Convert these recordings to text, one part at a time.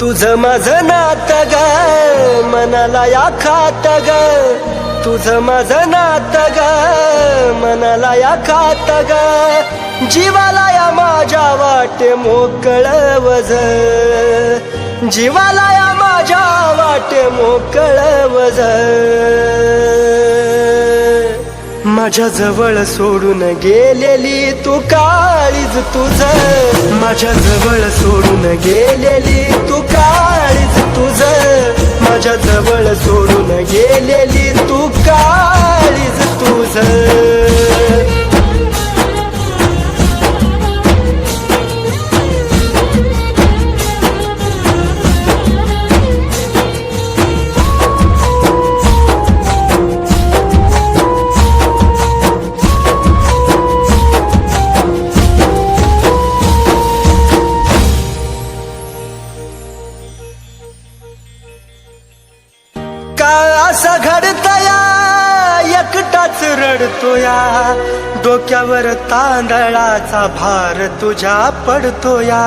तुझं माझं नातं ग मनाला या खात ग, तुझं माझं नातं ग मनाला या खात ग, जीवाला या माझ्या वाटे मोकळं वझ, जीवाला या माझ्या वाटे मोकळं वझ, माझ्या जवळ सोडून गेलेली तू काळीज तुझं, माझ्या जवळ सोडून गेलेली तू काळीज तुझं, माझ्या जवळ सोडून गेलेली तू काळीज तुझं. असं घडतया एकटाच रडतोया, डोक्यावर तांदळाचा भार तुझ्या पडतोया,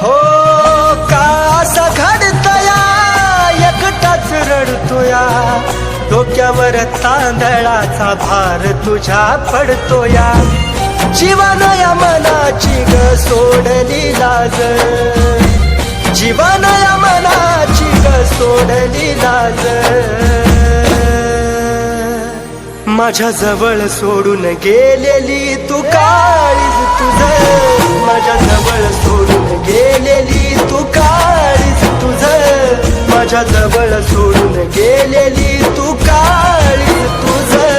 हो का असं घडतया एकटाच रडतोया, डोक्यावर तांदळाचा भार तुझ्या पडतोया, जीवानं या मनाची ग सोडली लाज, जीवानं या मनाची ग सोडली लाज, माझ्या जवळ सोडून गेलेली तू काळीज तुझं, माझ्या जवळ सोडून गेलेली तू काळीज तुझं, माझ्या जवळ सोडून गेलेली तू काळीज तुझं.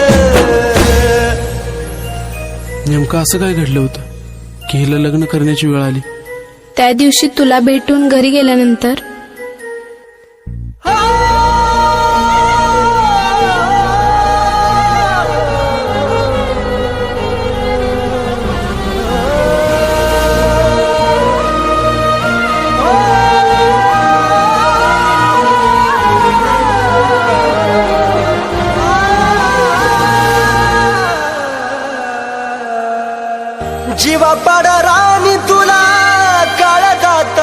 नेमकं असं काय घडलं होतं की हिला लग्न करण्याची वेळ आली? त्या दिवशी तुला भेटून घरी गेल्यानंतर जीवा पाडा राणी तुला काळजात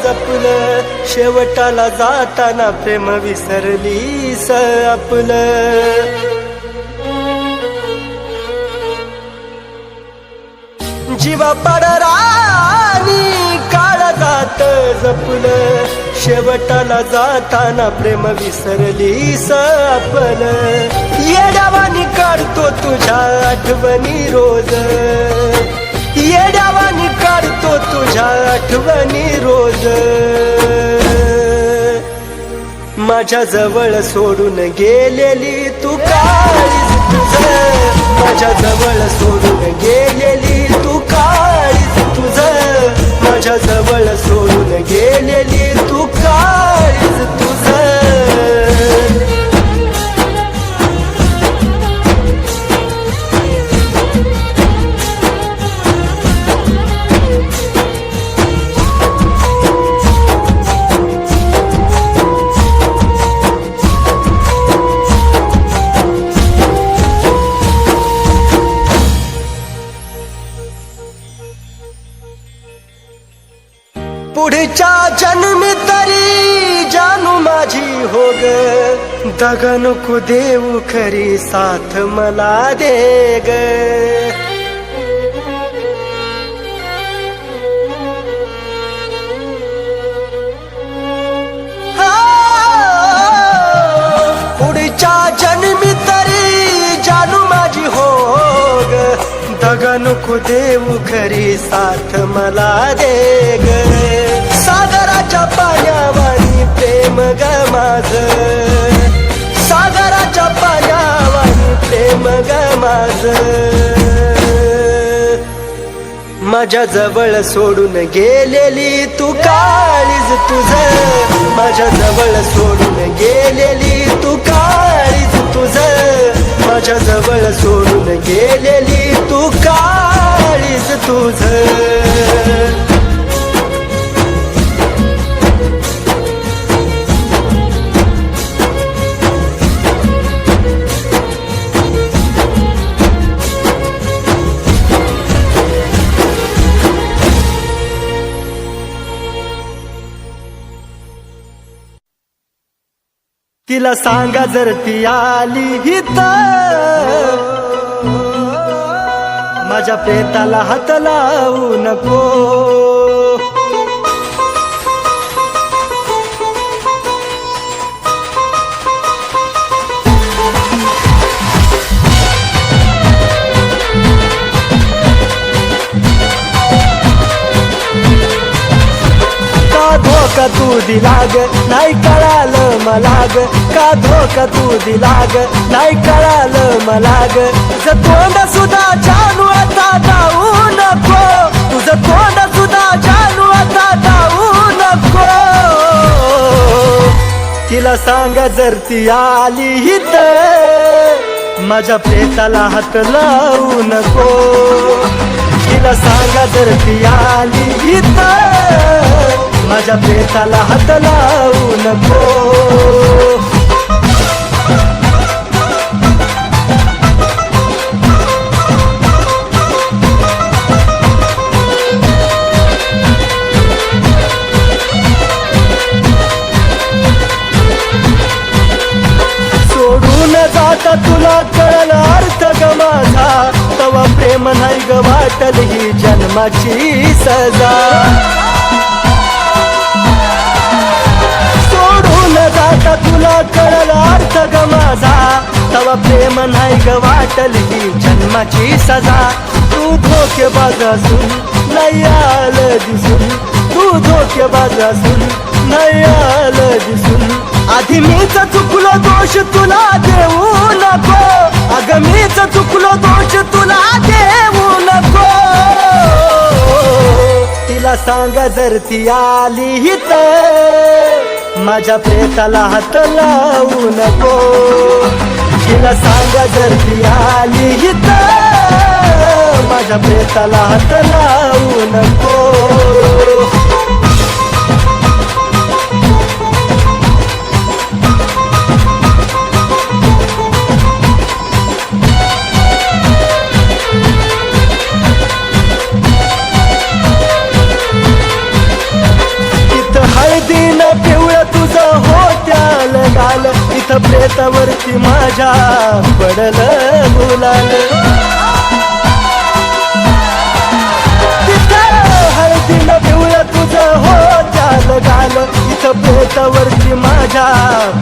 जपलं, शेवटाला जाताना प्रेम विसरलीस आपलं, जीवा पाडा राणी काळजात जपलं, शेवटाला जाताना प्रेम विसरलीस आपलं, येड्यावानी काढतो तुझ्या आठवणी रोज, येड्यावानी काढतो तुझ्या आठवणी रोज, माझ्या जवळ सोडून गेलेली तू काळीज तुझं, माझ्या जवळ सोडून गेलेली तू काळीज तुझं, माझ्या जवळ सोडून गेलेली तू काळीज तुझं. पुढच्या जन्मी तरी जानू माझी हो ग, दगा नको देऊ खरी साथ मला दे ग, पुढच्या जन्मी तरी जानू माझी हो ग, दगा नको देऊ खरी साथ मला दे ग, सागराच्या पाण्यावानी प्रेम ग माझं, सागराच्या पाण्यावानी प्रेम ग माझं, माझ्या जवळ सोडून गेलेली तू काळीज तुझं, माझ्या जवळ सोडून गेलेली तू काळीज तुझं, माझ्या जवळ सोडून गेलेली तू काळीज तुझं. तिला सांगा जर ती आली तर माझ्या प्रेताला हात लावू नको. धोका तू दिला ग नाही कळालं मला ग, का धोका तू दिला ग नाही कळालं मला ग. तुझं तोंड सुद्धा जानू आता जाऊ नको, तुझं तोंड सुद्धा जानू आता जाऊ नको. तिला सांगा जर ती आली तर माझ्या प्रेताला हात लावू नको. तिला सांगा जर ती आली तर माझ्या प्रेताला हात लावू नको. सोडून जाता तुला कळलं अर्थ ग माझा, तवा प्रेम नाही ग वाटल ही जन्माची सजा. जाता तुला कळलं अर्थ ग माझा, तवा प्रेम नाही ग वाटल ही जन्माची सजा. तू धोकेबाज असून नाही आलं दिसून, तू धोकेबाज असून नाही आलं दिसून. आधी मीच चुकलो दोष तुला देऊ नको, अगं मीच चुकलो दोष तुला देऊ नको. तिला सांगा जर ती आली तर माझ्या प्रेताला हात लावू नको. तिला सांगा जर ती आली तर माझ्या प्रेताला हात लावू नको. पिवळं तुझं होत्याल गाल, इथं प्रेतावरती माझ्या पडलं गुलाल. तिथं हळदीनं पिवळं तुझं होत्याल गाल, इथं प्रेतावरती माझ्या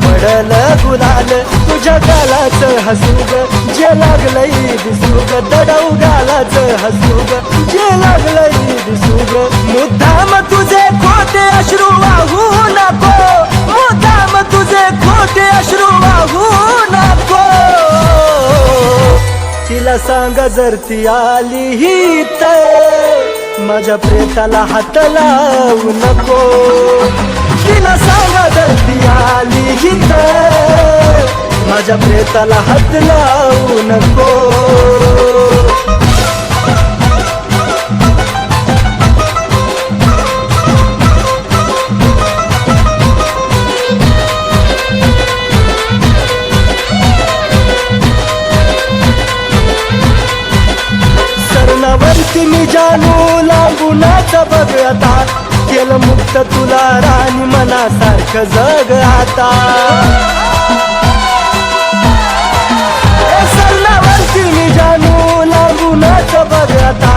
पडलं गुलाल. तुझ्या गालाचं हसू ग जे लागलंय दिसू ग, दडवू गालाचं हसू ग जे लागलंय दिसू ग. मुद्दाम तुझे खोटे अश्रू वाहू नको, मुद्दाम तुझे खोटे अश्रू वाहू नको. तिला सांगा जर ती आली तर माझ्या प्रेताला हात लावू नको. तिला सांगा जर ती आली तर माझ्या प्रेताला हात लावू नको. सरणावरती मी जानू लांबूनच बघ आता, केलं मुक्त तुला राणी मनासारखं जग आता. सरणावरती मी जानू लांबूनच बघ आता,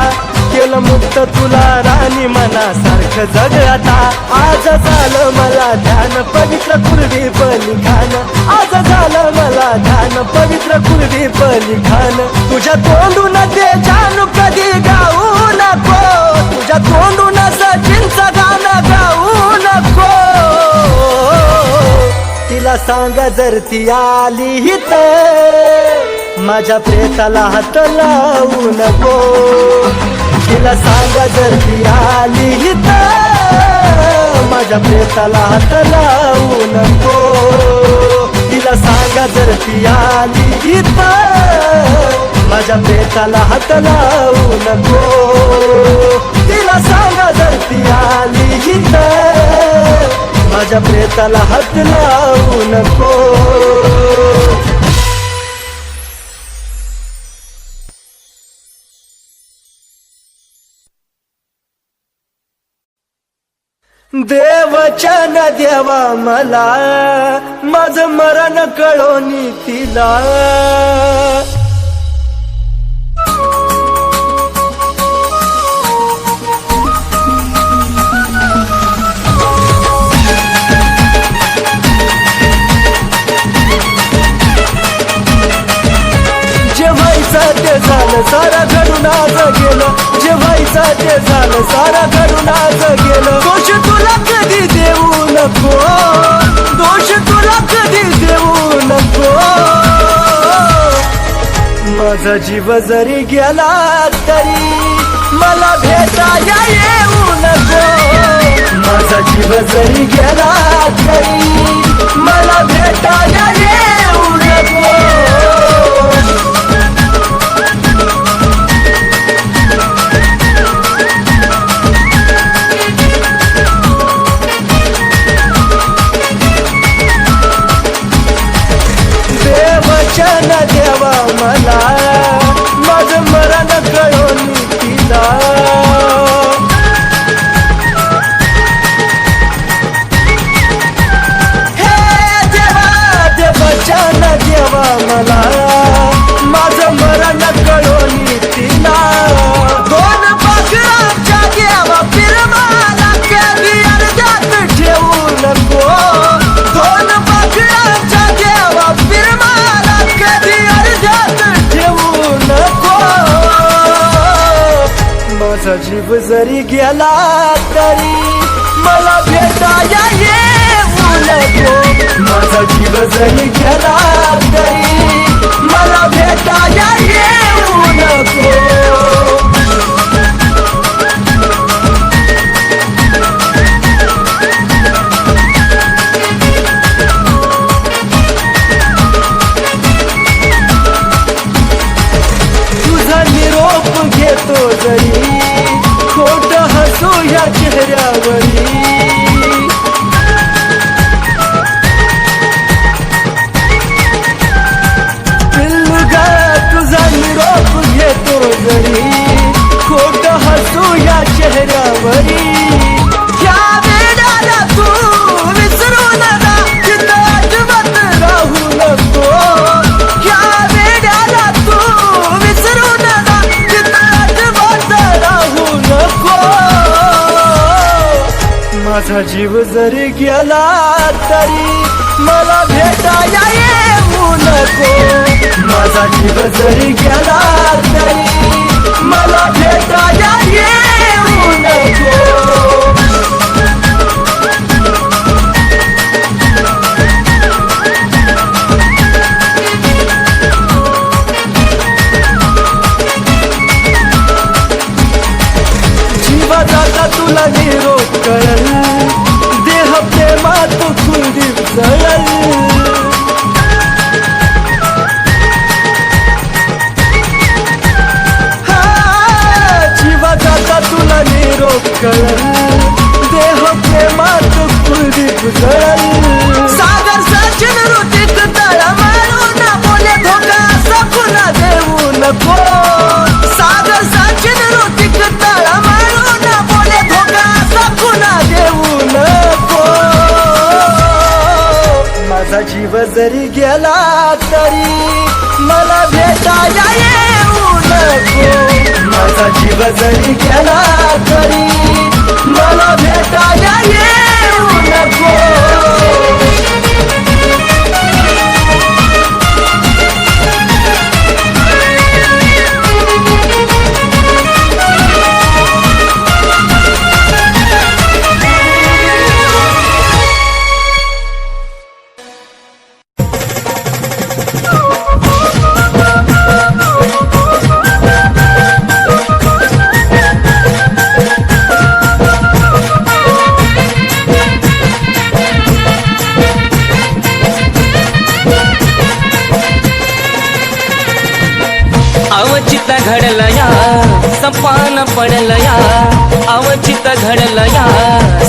केलं मुक्त तुला राणी मनासारखं जग आता. आज झालं मला ध्यान पवित्र कुलदीप लिखाण, आज झालं मला ध्यान पवित्र कुलदीप लिखाण. तुझ्या तोंडून ते जानू कधी गाऊ नको, तुझ्या तोंडून सचिनचं गाणं गाऊ नको. तिला सांगा जर ती आली तर माझ्या प्रेताला हात लावू नको. तिला सांगा जर ती आली तर माझ्या प्रेताला हात लावू नको. तिला सांगा जर ती आली तर माझ्या प्रेताला हात लावू नको. तिला सांगा जर ती आली तर माझ्या प्रेताला हात लावू नको. देवचन देवा मला माझं मरण कळोनी तिला जे व्हायचं ते झालं सारा घडून आज गेलं जे व्हायचं ते झालं सारा घडून आज गेलं दोष तुला कधी देऊ नको दोष तुला कधी देऊ नको माझा जीव जरी गेला तरी मला भेटाया येऊ नको माझा जीव जरी गेला तरी मला भेटाया येऊ नको देवचन देवा मला माझं मरण कळोनी तिला हे देवा देवचन देवा मला माझं मरण कळोनी तिला दोन पाखरांच्या देवा फिरमाला कधी अर्ध्यात ठेवू नको दोन पाखरांच्या देवा फिरमाला कधी अर्ध्यात ठेवू नको माझा जीव जरी गेला तरी मला भेटाया येऊ नको माझा जीव जरी गेला तरी मला भेटाया येऊ नको तुझा निरोप घेतो जरी खोट हसू या चेहऱ्यावरी पिल्लुगा तुझा निरोप घेतो जरी खोट हसू या चेहऱ्यावरी या वेळाला तू विसरू नका तिथं अजिबात राहू नको या वेळाला तू विसरू नका तिथं अजिबात राहू नको माझा जीव जरी गेला तरी मला भेटाया येऊ नको माझा जीव जरी गेला तरी मला भेटाया येऊ नको जीवाचा तुला निरोप कळल देह प्रेमात कुलदीप जळल जीवाचा तुला निरोप कळल देह प्रेमात कुलदीप जळल सागर सचिन ऋतिक तळ मारून बोले धोका असा पुन्हा देऊ नको सागर सचिन ऋतिक तळ मारून बोले धोका असा पुन्हा देऊ नको माझा जीव जरी गेला तरी मला भेटाया येऊ नको माझा जीव जरी गेला तरी मला भेटाया येऊ नको अवचित घडलं या संपान पडलं या अवचित घडलं या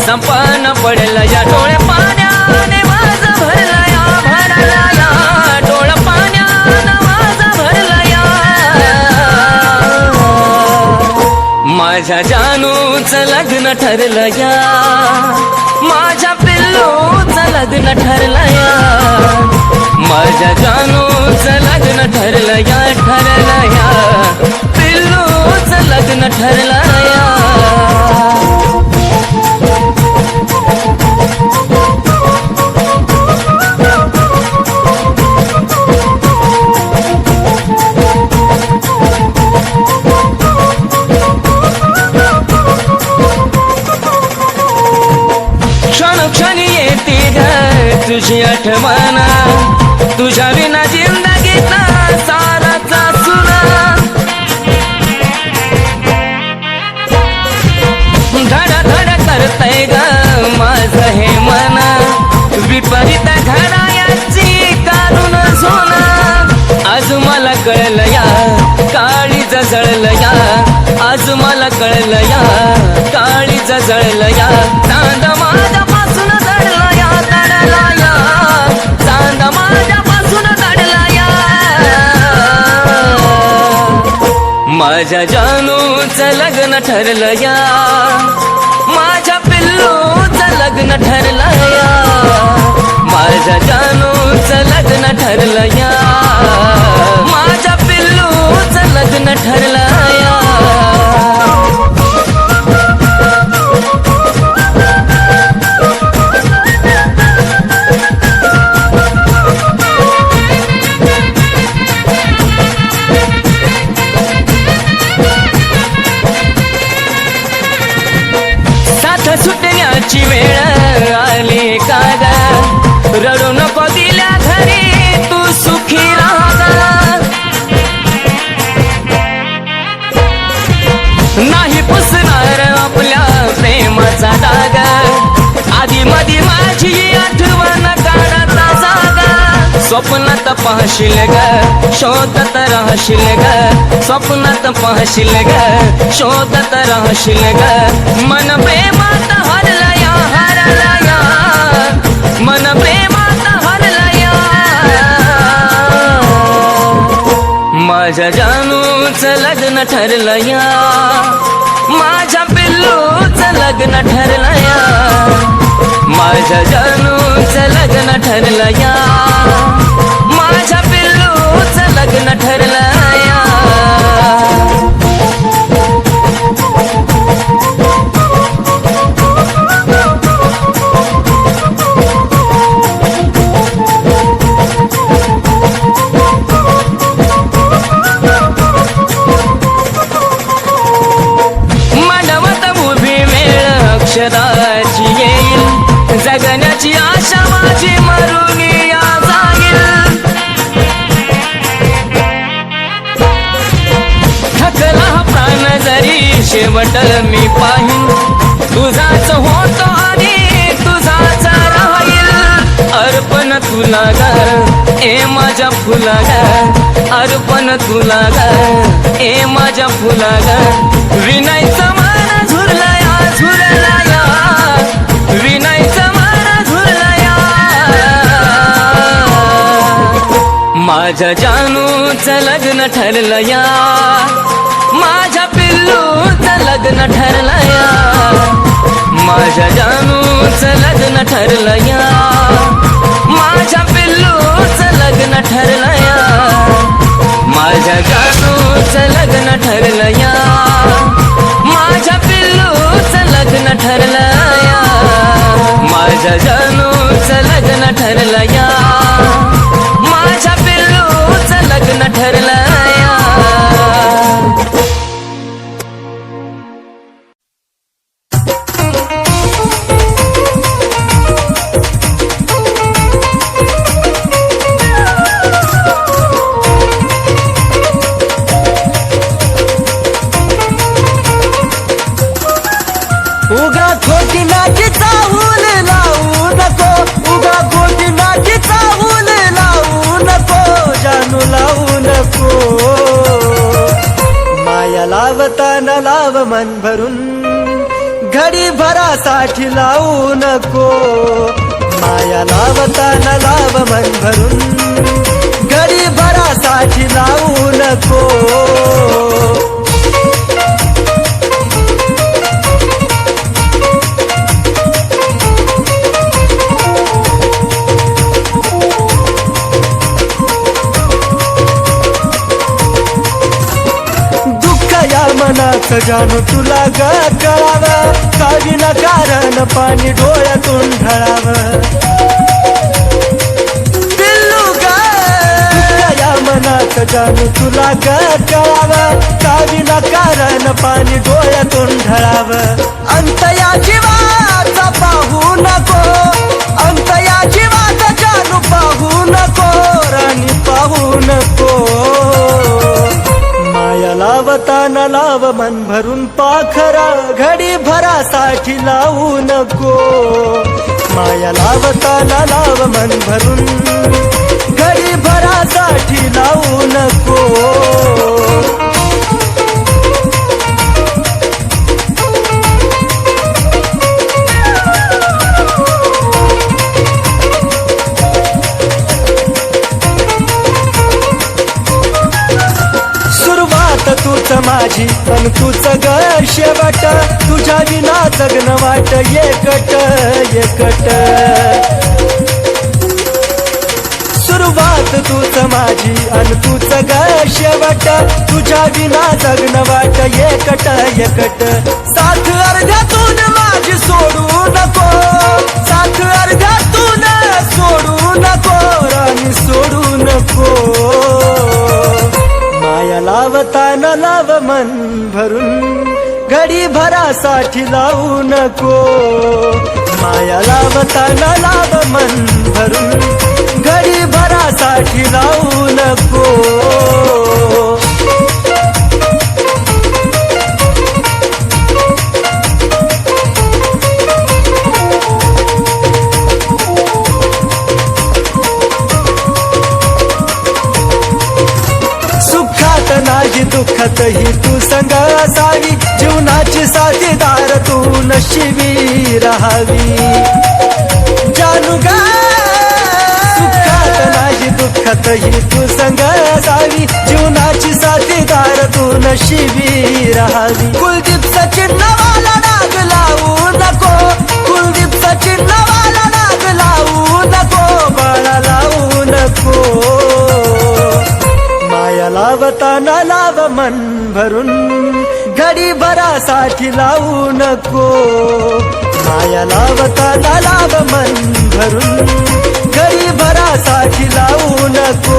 संपान पडलं या डोळे पाण्याने माझं भरलं या भरलं या डोळे पाण्याने माझं भरलं या माझ्या जानूच लग्न ठरलं या, माझ्या पिल्लूचं लग्न ठरलं या, माझ्या जानूचं लग्न ठरलं या, ठरलं या, पिल्लूचं लग्न ठरलं या. क्षणी येते ग तुझी आठवण, तुझ्या विना जिंदगीत साराचा सुना, धड धड करतय ग माझं हे मन, विपरीत घड्याळाची काढून सोना. आज मला कळलं या काळीज जळलं या, आज मला कळलं या काळीज जळलं या. चांद माझ्यापासून दडला या, दडला या, चांद माझ्यापासून दडला या. माझ्या जानूचं लग्न ठरलं या, माझ्या पिल्लूचं लग्न ठरलं या, माझ्या जानूचं लग्न ठरलं या, माझ्या पिल्लूचं लग्न ठरलं या. सुटण्याची वेळ आली का ग, रडू नको दिल्या घरी तू सुखी राहा. नाही पुसणार आपल्या प्रेमाचा डाग, आधी मधी माझी आठवण काढता जागा. स्वप्नात पाहशील ग शोधत राहशील ग, स्वप्नात पाहशील ग शोधत राहशील ग. मन प्रेमात हरला या, हरला या, मन प्रेमात हरला या. माझ्या जानूचं लग्न ठरलं या, माझ्या पिल्लूचं लग्न ठरलं या, माझ्या जानूचं लग्न ठरलं या, माझ्या पिल्लूचं लग्न ठरलं या. अक्षराची येईल, जगण्याची आशा माझी मरून या जाईल. थकला प्राण जरी शेवट मी पाहिन, तुझाच होतो आणि तुझाच राहील. अर्पण तुला ग ए माझ्या फुला ग, अर्पण तुला ग ए माझ्या फुला ग. विनायचं मन झुरला या, झुरला या, विनायचं मन झुरला या. माझ्या जानूचं लग्न ठरलं या, माझ्या पिल्लूचं लग्न ठरलं या, माझ्या जानूचं लग्न ठरलं या, माझ्या पिल्लूचं लग्न ठरलं या, माझ्या जानूचं लग्न ठरलं या, माझ्या पिल्लूचं लग्न ठरलं या, माझ्या जानूचं लग्न ठरलं या, माझ्या पिल्लूचं लग्न ठरलं या. उगा खोटी नाटी चावून लावू नको, उगा खोटी नाटी चावून लावू नको, जानू लावू नको. माया लावताना लाव मन भरून, घडी भरासाठी लावू नको. माया लावताना लाव मन भरून, घडी भरासाठी लावू नको. मनात जाणू तुला ग कळावं, का विनाकारण पाणी डोळ्यातून ढळावं. पिल्लू ग या मनात जाणू तुला ग कळावं, का विनाकारण पाणी डोळ्यातून ढळावं. अंत या जीवाचा पाहू नको, अंत या जीवाचा जाणू पाहू नको, राणी पाहू नको. माया लावताना लाव मन भरून पाखरा, घडी भरासाठी लावू नको. माया लावताना लाव मन भरून, घडी भरासाठी लावू नको. तूच माझी पण तूच ग शेवट, तुझ्या विना जगन वाट एकट एकट. सुरुवात तूच माझी अन तूच ग शेवट, तुझ्या विना जगन वाट एकट एकट. साथ अर्ध्यातून माझी सोडू नको, साथ अर्ध्यातून सोडू नको, राणी सोडू नको. माया लावताना लाव मन भरून, घडी भरासाठी लावू नको. माया लावताना लाव मन भरून, घडी भरासाठी लावू नको. नाही दुःखत ही तू संग असावी, जीवनाची साथीदार तू नशिबी राहावी. जानू ग सुखात नाही दुःखत ही तू संग असावी, जीवनाची साथीदार तू नशिबी राहावी. कुलदीप सचिन नावाला नाग लावू नको, कुलदीप सचिन नावाला नाग लावू नको, बाळा लावू नको. माया लावताना लाव मन भरून, घडी भरासाठी लावू नको. माया लावताना लाव मन भरून, घडी भरासाठी लावू नको.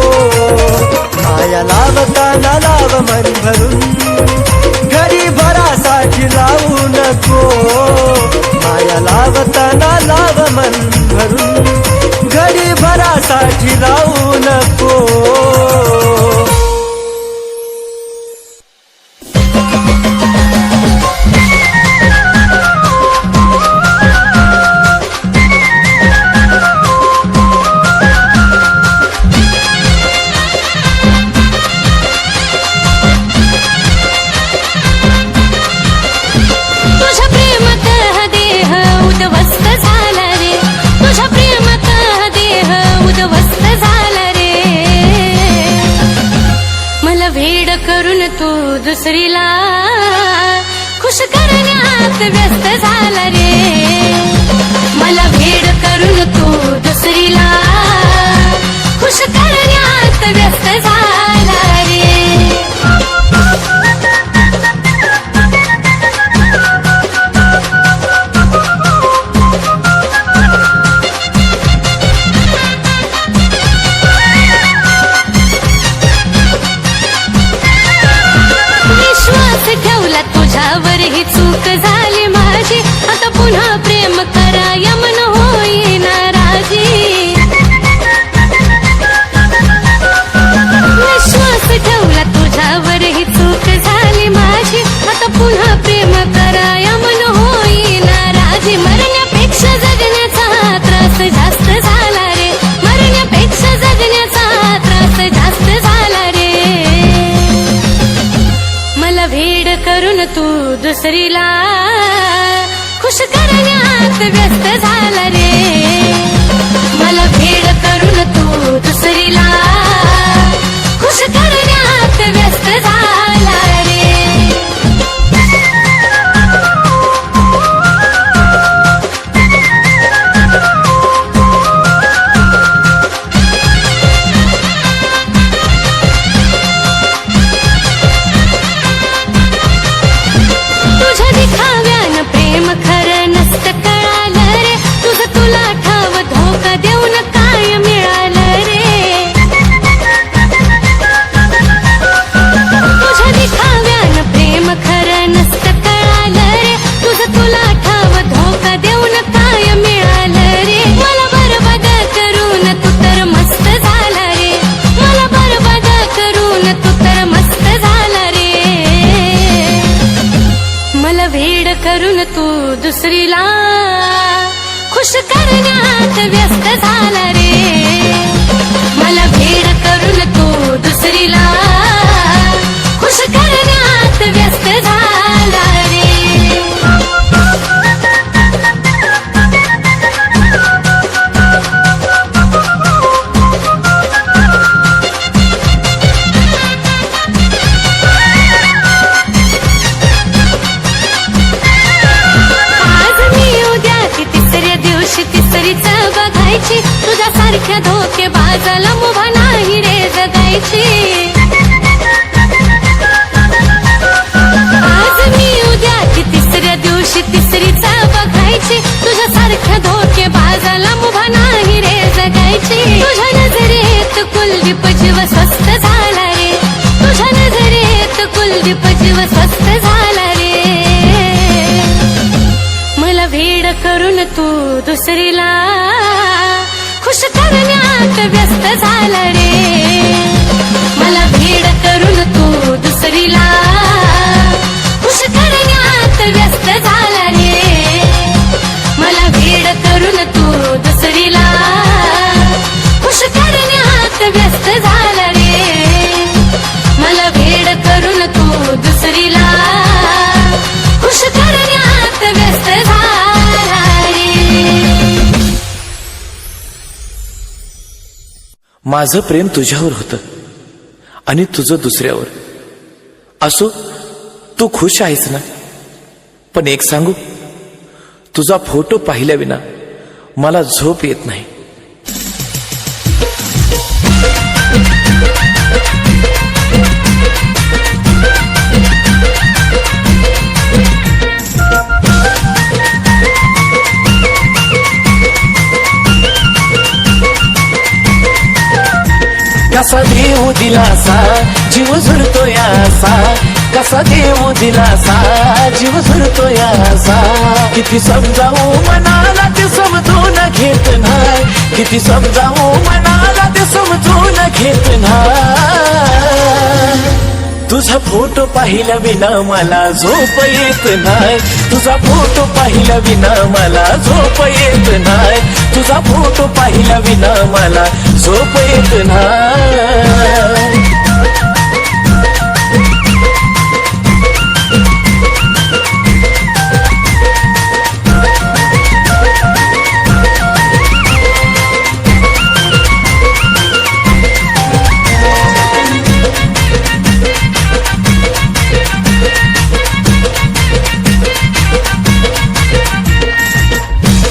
माया लावताना लाव मन भरून, घडी भरासाठी लावू नको. माया लावताना लाव मन भरून, घडी भरासाठी लावू नको. दुसरीला खुश करण्यात व्यस्त झाला रे. मला भेड करून तू दुसरीला खुश करण्यात व्यस्त झाला रे. ठेवला तुझ्यावर ही चूक झाली माझी, आता पुन्हा प्रेम करा यमन होई नाराजी. विश्वास ठेवला तुझ्यावर ही चूक झाली माझी, आता पुन्हा प्रेम करा यमन होई नाराजी. मरण्यापेक्षा जगण्याचा त्रास जास्त झाला रे, मरण्यापेक्षा जगण्याचा त्रास जास्त झाला रे. मला भेड करून तू दुसरीला खुश करण्यात व्यस्त झाला रे. मला भेड करून तू दुसरीला खुश करण्यात व्यस्त झाला रे. खुश करण्यात व्यस्त झाला रे मला भेड करून तू दुसरीला खुश करण्यात व्यस्त झाला रे तुझ्या सारख्या धोके बाजाला मुभा नाही रे जगायची आज मी उद्या की तिसऱ्या दिवशी तिसरीच बघायची तुझ्या सारख्या धोके बाजाला मुभा नाही रे जगायची तुझ्या नजरेत कुलदीप जीव स्वस्त झाला रे तुझ्या नजरेत कुलदीप जीव स्वस्त झाला रे मला भेड करून तू दुसरीला खुश करण्यात व्यस्त झाला रे मला भेड करून तू दुसरीला खुश करण्यात व्यस्त झाला रे मला भेड करून तू दुसरीला खुश करण्यात व्यस्त झाला रे मला भेड करून तू दुसरीला खुश करण्यात व्यस्त झाला रे माझं प्रेम तुझ्यावर होतं आणि तुझं दुसऱ्यावर असो तू खुश आहेस ना पण एक सांगू तुझा फोटो पाहिल्या विना मला झोप येत नाही कसा देव दिलासा जीव झुरतो यासा कसा देव दिलासा जीव झुरतो यासा किती समजावू मनाला ते समजून घेत नाही किती समजावू मनाला ते समजून घेत नाही तुझा फोटो पाहिल्या विना मला झोप येत नाही तुझा फोटो पाहिल्या विना मला झोप येत नाही तुझा फोटो पाहिल्या विना मला झोप येत नाही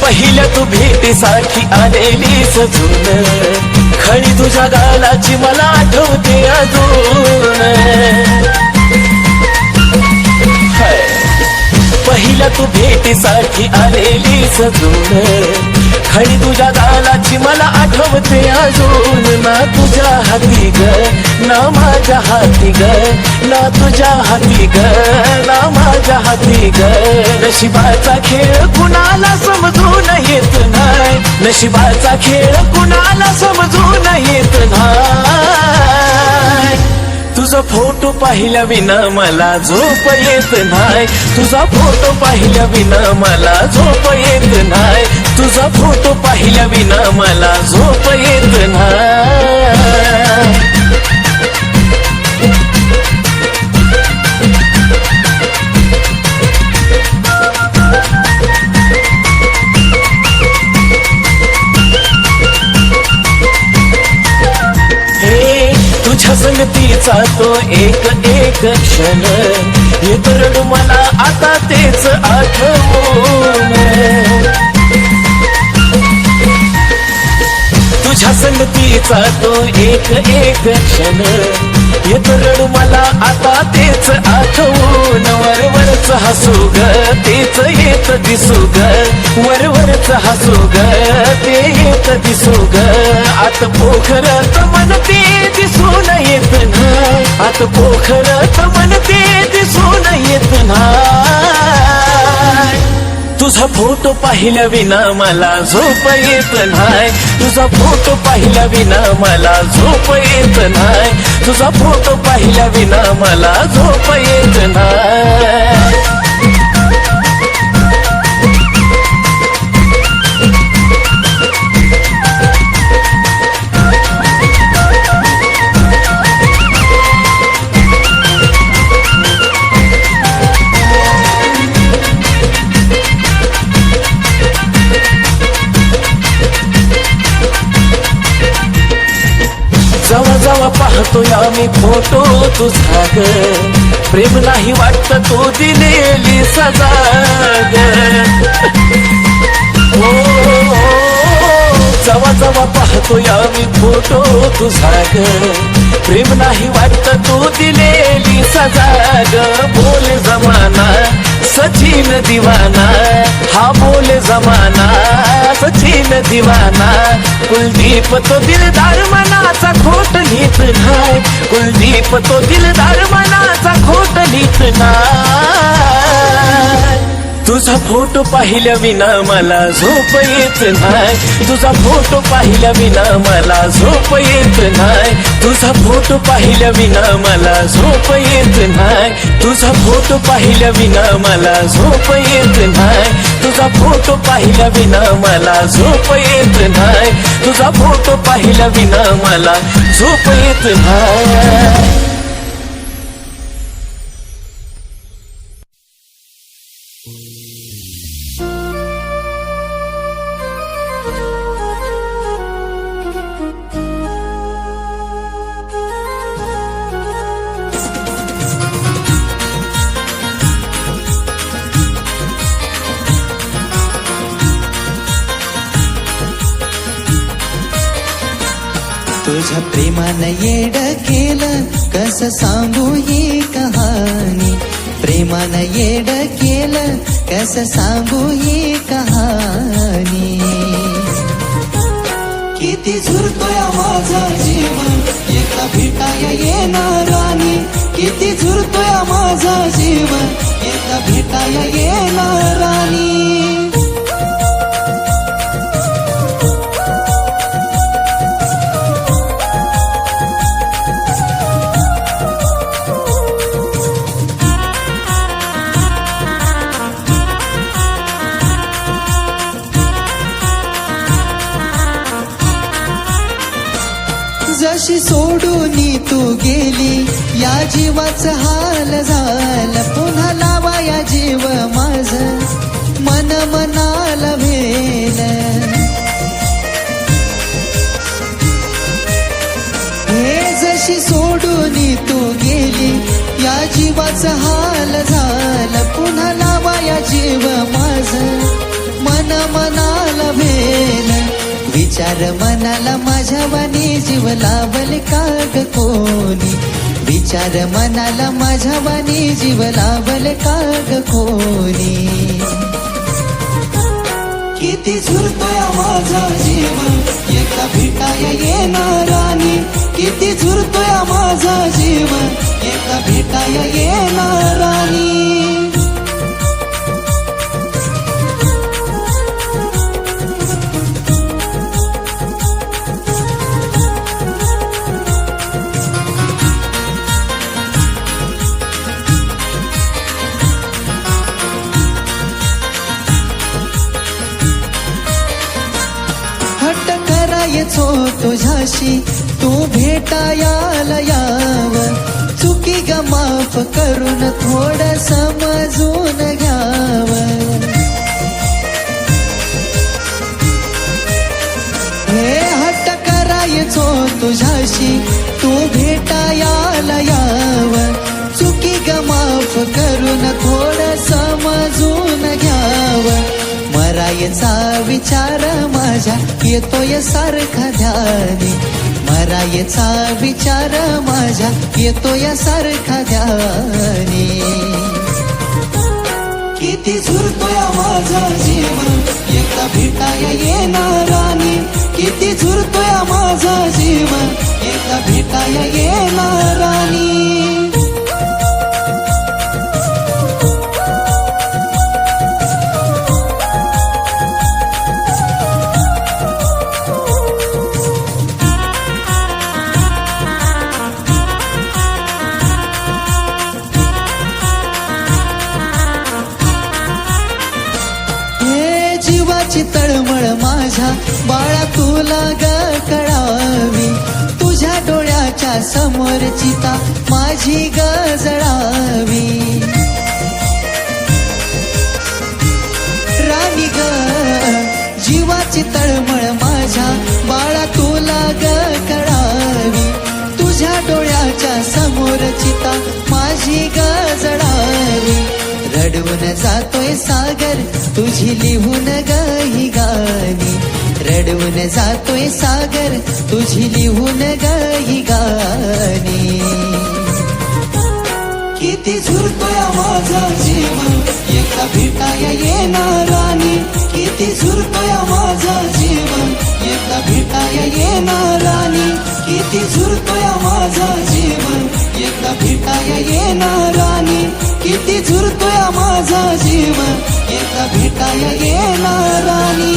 पहिल्या तू भेटीसाठी आलेली सजून खळी तुझ्या गालाची मला आठवते अजून पहिल्या तू भेटीसाठी आलेली सजून खळी तुझ्या गालाची मला आठवते अजून ना तुझ्या हाती ग ना माझ्या हाती ग ना तुझ्या हाती ग ना माझ्या हाती ग नशिबाचा खेळ कुणाला समजून येत नाही नशिबाचा खेळ कुणाला समजून येत नाही तुझा फोटो पाहिल्या विना मला झोप येत नाही तुझा फोटो पाहिल्या विना मला झोप येत नाही तुझा फोटो पाहिल्या विना मला झोप येत नाही तुझ्या संगतीचा तो एक एक क्षण येत रडू मला आता तेच आठवून तुझ्या संगतीचा तो एक एक क्षण येत रडू मला आता तेच आठवून वरवरच हसू ग तेच येत दिसू ग वरवरच हसू ग ते येत दिसू ग आत पोखरत मन ते दिसून येत नाही आत पोखरत मन ते दिसून येत नाही तुझा फोटो पाहिल्या विना मला झोप येत नाही तुझा फोटो पाहिल्या विना मला झोप येत नाही तुझा फोटो पाहिल्या विना मला झोप येत नाही पाहतोय आम्ही फोटो तुझा ग प्रेम नाही वाटत तो दिलेली सजा ग जवा जवा पाहतोय आम्ही फोटो तुझा ग प्रेम नाही वाटत तो दिलेली सजा ग बोले जमाना सचिन दिवाना हा बोले जमाना सचिन दिवाना कुलदीप तो दिलदार मनाचा खोट लिहित नाही कुलदीप तो दिलदार मनाचा खोट लिहित नाही तुझा फोटो पाहिल्या विना मला झोप येत नाही तुझा फोटो पाहिल्या विना मला झोप येत नाही तुझा फोटो पाहिल्या विना मला झोप येत नाही तुझा फोटो पाहिल्या विना मला झोप येत नाही तुझा फोटो पाहिल्या विना मला झोप येत नाही तुझा फोटो पाहिल्या विना मला झोप येत नाही तुझ्या प्रेमानं येड केलं कसं सांगू ही कहाणी प्रेमानं येड केलं कसं सांगू ही कहाणी किती झुरतोय माझा जीव एका भेटाया येणार राणी किती झुरतोय माझा जीव एका भेटाया येणार राणी जशी सोडून तू गेली या जीवाचं हाल झालं पुन्हा लावा या जीव माझ मन मनाला भेल हे जशी सोडून तू गेली या जीवाचं हाल झालं पुन्हा लावा या जीव माझ मन मनाला भेल विचार मनाला माझ्या वाणी जीव लावल काग कोणी विचार मनाला माझ्या वाणी जीव लावल काग कोणी किती झुरतोय माझा जीव एका भेटाया येणार राणी किती झुरतोय माझा जीव एका भेटाया येणार राणी करायचो तुझ्याशी तू भेटायाला याव चुकी ग माफ करून थोडं समजून घ्याव हे हट्ट करायचो तुझ्याशी तू भेटायाला याव चुकी ग माफ करून थोडं समजून घ्याव मरायचा विचार माझ्या येतोय सारखा ध्यानी मरायचा विचार माझ्या येतोय सारखा ध्यानी किती झुरतोय माझा जीव एका भेटाया येणार राणी किती झुरतोय माझा जीव एका भेटाया येणार राणी तळमळ माझ्या बाळा तुला ग कळावी तुझ्या डोळ्याच्या समोर चिता माझी ग जळावी राणी ग जीवाची तळमळ माझ्या बाळा तुला ग कळावी तुझ्या जातोय सागर तुझी लिहून ग ही गाणी रडवून जातोय सागर तुझी लिहून ग ही गाणी किती झुरतोय माझा जीव एका भेटाया येणारानी किती झुरतोय माझा जीव एका भेटाया येणारानी किती झुरतोय माझा जीव एका भेटाया येणारानी किती झुरतोय माझा जीव एका भेटाया येणारानी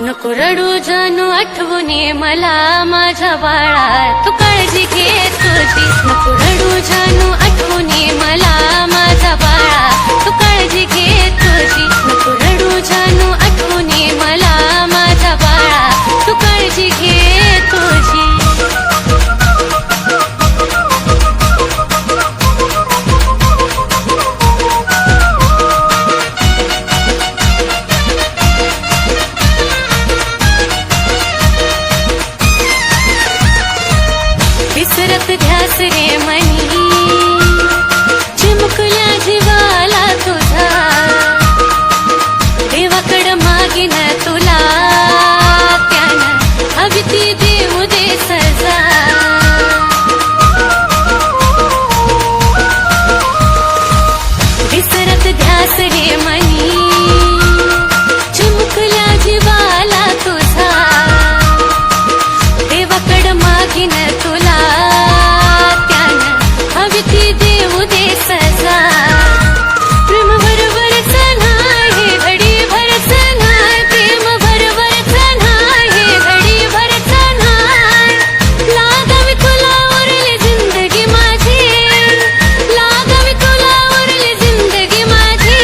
नको रडू जानू आठवून ये मला माझ्या बाळा तू काळजी घे तुझी नको रडू जानू आठवून ये मला माझ्या बाळा तू काळजी घे तुझी नको रडू जानू आठवून ये मला माझ्या बाळा तू काळजी घे तुझी विसरत ध्यास रे मनी चिमुकल्या जीवाला तुझा देवाकड मागीन तुला त्यानं हवी ती देऊ दे सजा विसरत ध्यास रे मनी चिमुकल्या जीवाला तुझा देवाकड मागीन तुला ती देऊ दे सजा प्रेम बरोबरच नाही घडी भरच नाही प्रेम बरोबरच नाही घडी भरच नाही लागावी तुला उरली जिंदगी माझी लागावी तुला उरली जिंदगी माझी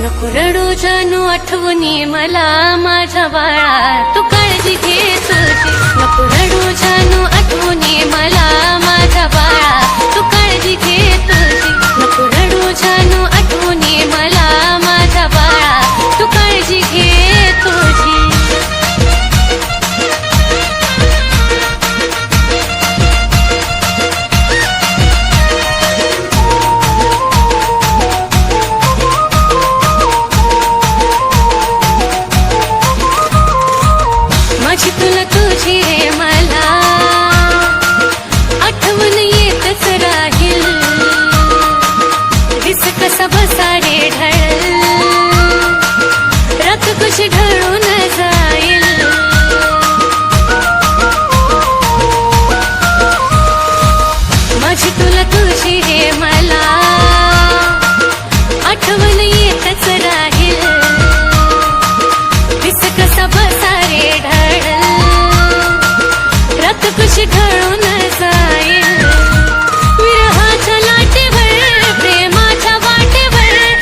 नको रडू जानू आठवून ये मला माझ्या बाळा तू काळजी घे तुझी नको रडू जानू आठवून ये मला माझ्या बाळा तू काळजी घे तुझी नको रडू जानू आठवून ये मला माझ्या बाळा तू काळजी घे तुझी माझी तुला तुझी रे मला आठवण येतच राहील दिस कसा बसा रे ढळ रात कशी ढळून जाईल माझी तुला तुझी रे मला आठवण येतच राहील दिस कसा बसा रे ढळ रात कशी ढळून जाईल विरहाच्या लाटेवर प्रेमाच्या वाटेवर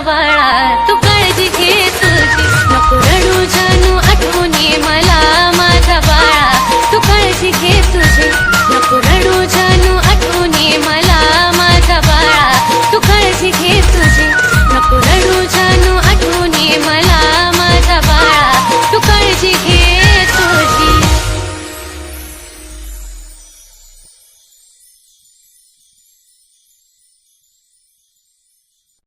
वाट